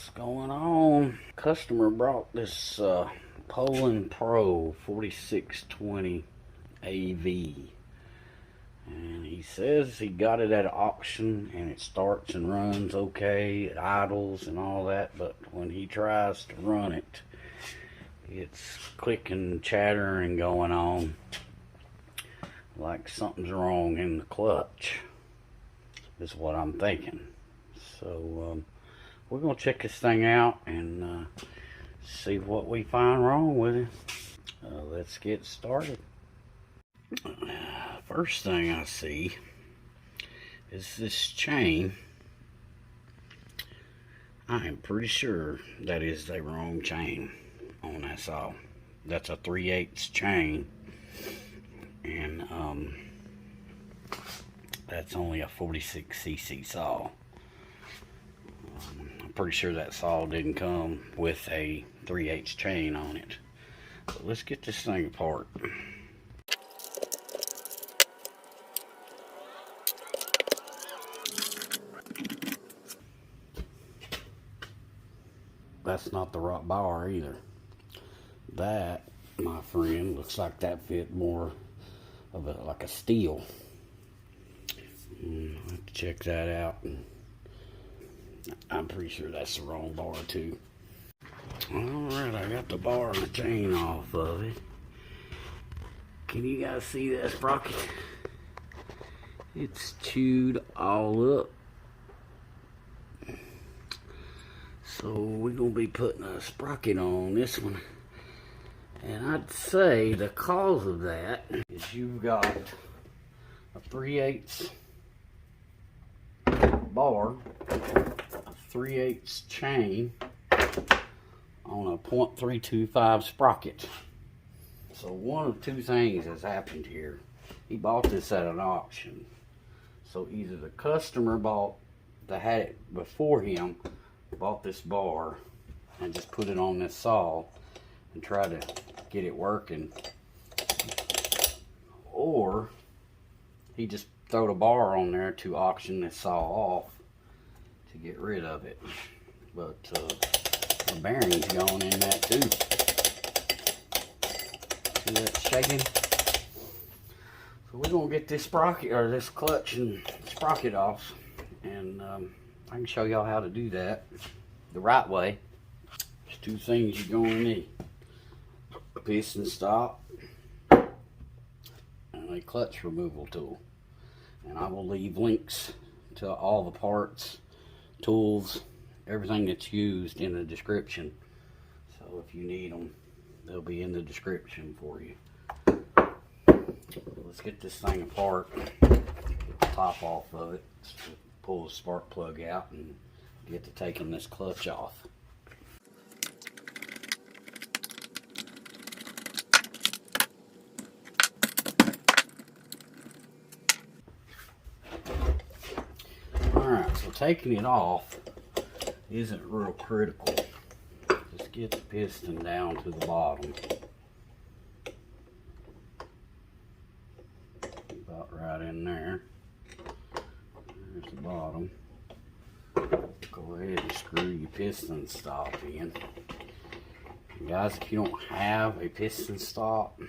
What's going on? Customer brought this Poulan Pro 4620 AV, and he says he got it at an auction and it starts and runs okay, it idles and all that, but when he tries to run it, it's clicking, chattering, going on like something's wrong in the clutch, is what I'm thinking. So we're gonna check this thing out and see what we find wrong with it. Let's get started. First thing I see is this chain. I am pretty sure that is the wrong chain on that saw. That's a 3/8 chain, and that's only a 46cc saw. I'm pretty sure that saw didn't come with a 3/8 chain on it. So let's get this thing apart. That's not the right bar either. That, my friend, looks like that fit more of like a steel. I'll have to check that out. I'm pretty sure that's the wrong bar too. Alright, I got the bar and the chain off of it. Can you guys see that sprocket? It's chewed all up. So we're going to be putting a sprocket on this one. And I'd say the cause of that is you've got a 3/8 bar, a 3/8 chain on a .325 sprocket. So one of two things has happened here. He bought this at an auction. So either the customer that had it before him bought this bar and just put it on this saw and tried to get it working, or he just throwed a bar on there to auction this saw off to get rid of it. But the bearing's going in that too. See that shaking? So we're gonna get this sprocket, or this clutch and sprocket off, and I can show y'all how to do that the right way. There's two things you're going to need: a piston stop and a clutch removal tool. And I will leave links to all the parts, tools, everything that's used in the description. So if you need them, they'll be in the description for you. Let's get this thing apart, get the top off of it, pull the spark plug out, and get to taking this clutch off. Alright, so taking it off isn't real critical. Just get the piston down to the bottom. About right in there. There's the bottom. Go ahead and screw your piston stop in. And guys, if you don't have a piston stop,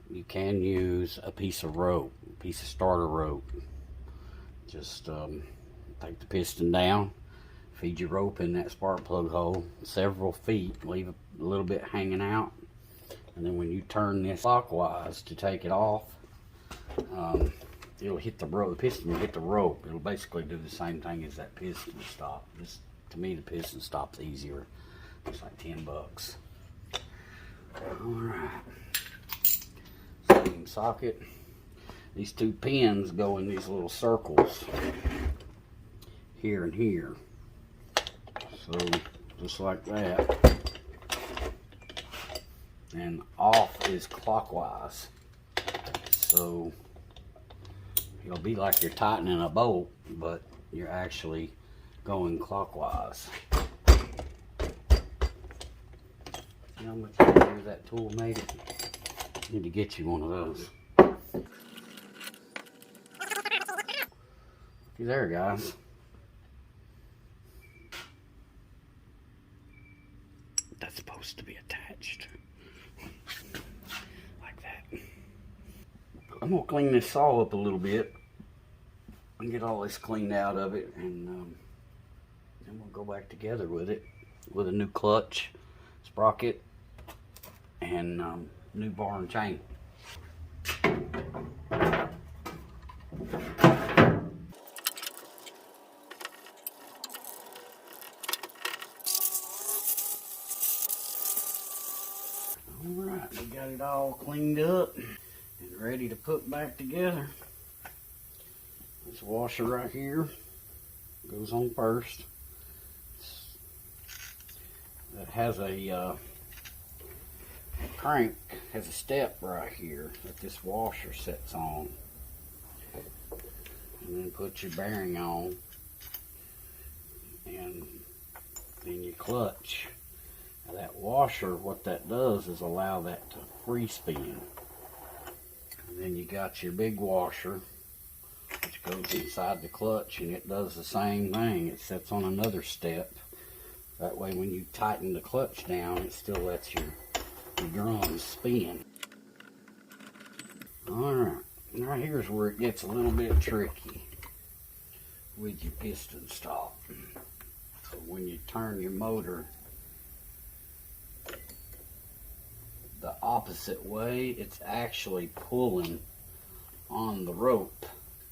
you can use a piece of rope, a piece of starter rope. Just take the piston down, feed your rope in that spark plug hole several feet, leave a little bit hanging out, and then when you turn this clockwise to take it off, it'll hit the rope. The piston will hit the rope. It'll basically do the same thing as that piston stop. Just to me, the piston stop's easier. It's like 10 bucks. Alright. Same socket. These two pins go in these little circles here and here. So just like that. And off is clockwise. So it'll be like you're tightening a bolt, but you're actually going clockwise. See how much easier that tool made it? Need to get you one of those. You there, guys? I'm gonna clean this saw up a little bit and get all this cleaned out of it, and then we'll go back together with it with a new clutch, sprocket, and new bar and chain. Alright, we got it all cleaned up and ready to put back together. This washer right here goes on first. It has a crank, has a step right here that this washer sets on. And then put your bearing on, and then your clutch. Now that washer, what that does is allow that to free spin. And then you got your big washer, which goes inside the clutch, and it does the same thing. It sets on another step. That way when you tighten the clutch down, it still lets your drums spin. Alright, now here's where it gets a little bit tricky with your piston stop. So when you turn your motor the opposite way, it's actually pulling on the rope.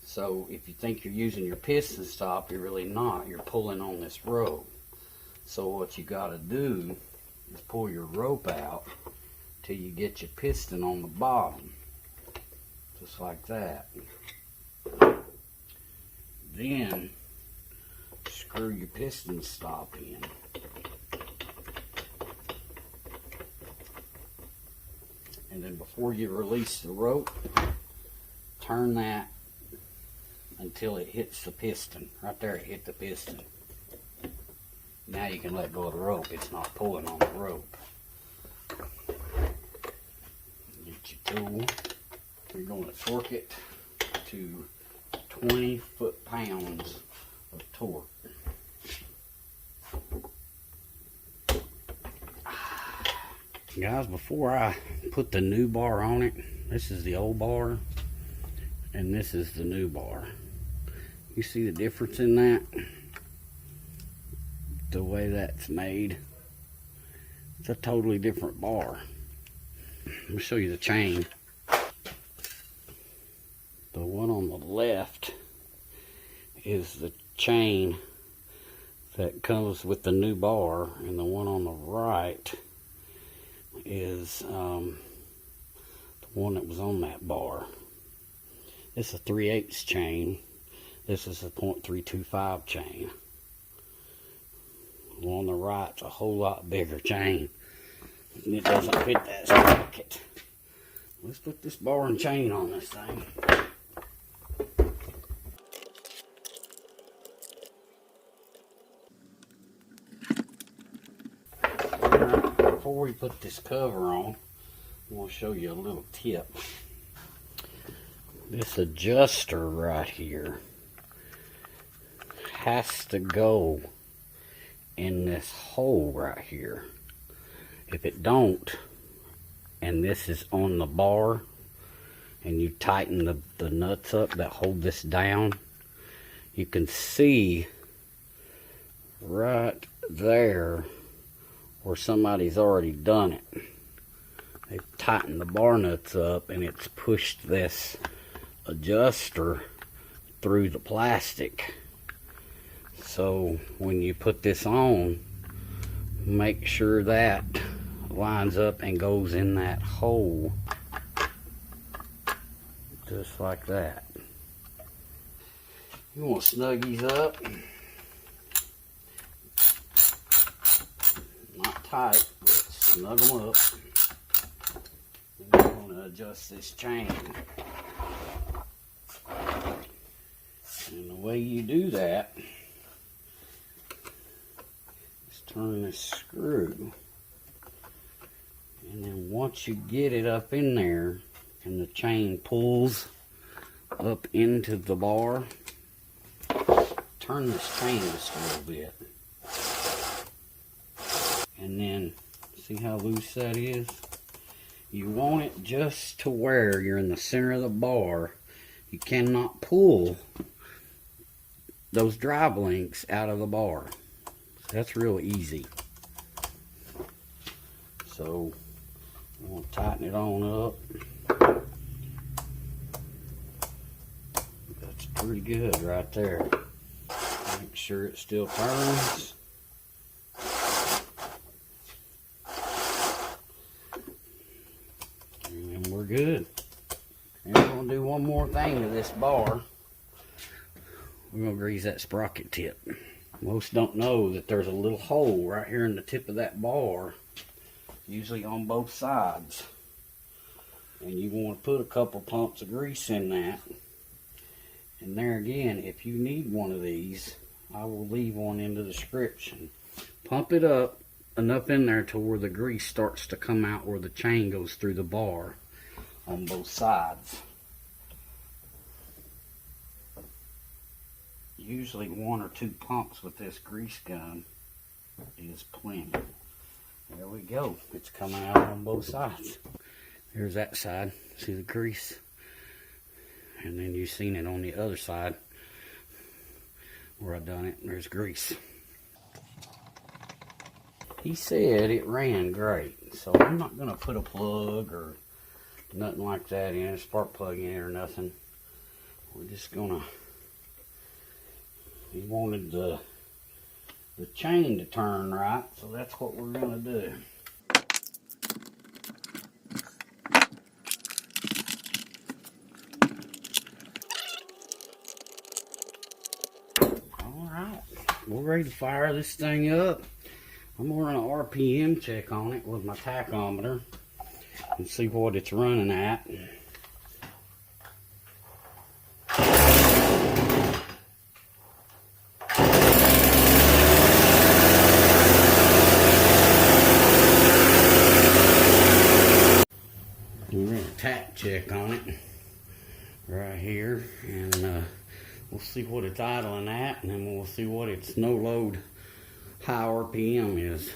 So if you think you're using your piston stop, you're really not. You're pulling on this rope. So what you got to do is pull your rope out till you get your piston on the bottom, just like that. Then screw your piston stop in. And then before you release the rope, turn that until it hits the piston. Right there, it hit the piston. Now you can let go of the rope. It's not pulling on the rope. Get your tool. You're going to torque it to 20 foot-pounds of torque. Guys, before I put the new bar on it, this is the old bar and this is the new bar. You see the difference in that? The way that's made. It's a totally different bar. Let me show you the chain. The one on the left is the chain that comes with the new bar, and the one on the right is the one that was on that bar. This is a 3/8 chain. This is a .325 chain. The one on the right's a whole lot bigger chain, and it doesn't fit that sprocket. Let's put this bar and chain on this thing. Alright, before we put this cover on, I'm going to show you a little tip. This adjuster right here has to go in this hole right here. If it don't, and this is on the bar, and you tighten the nuts up that hold this down, you can see right there where somebody's already done it. They've tightened the bar nuts up, and it's pushed this adjuster through the plastic. So when you put this on, make sure that lines up and goes in that hole, just like that. You want to snug these up, not tight, but snug them up. And you're going to adjust this chain. And the way you do that is turn this screw, and then once you get it up in there and the chain pulls up into the bar, turn this chain just a little bit, and then see how loose that is? You want it just to where you're in the center of the bar. You cannot pull those drive links out of the bar. That's real easy. So I'm going to tighten it on up. That's pretty good right there. Make sure it still turns. And we're good. And we're going to do one more thing to this bar. We're going to grease that sprocket tip. Most don't know that there's a little hole right here in the tip of that bar, usually on both sides. And you want to put a couple pumps of grease in that. And there again, if you need one of these, I will leave one in the description. Pump it up enough in there to where the grease starts to come out where the chain goes through the bar on both sides. Usually 1 or 2 pumps with this grease gun is plenty. There we go. It's coming out on both sides. There's that side. See the grease? And then you've seen it on the other side where I done it. There's grease. He said it ran great, so I'm not going to put a plug or nothing like that in, a spark plug in it or nothing. We're just going to... He wanted the chain to turn right, so that's what we're going to do. Alright, we're ready to fire this thing up. I'm going to run an RPM check on it with my tachometer and see what it's running at. We're going to tap check on it right here, and we'll see what it's idling at, and then we'll see what its no load high RPM is.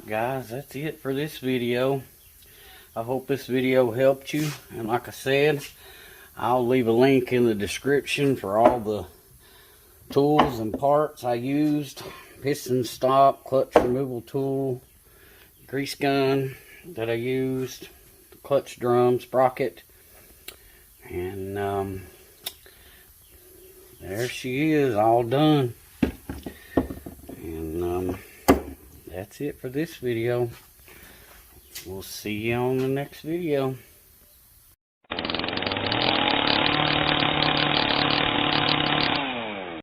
Guys, that's it for this video. I hope this video helped you, and like I said, I'll leave a link in the description for all the tools and parts I used. Piston stop, clutch removal tool, grease gun that I used, clutch drum, sprocket, and there she is, all done. And that's it for this video. We'll see you on the next video.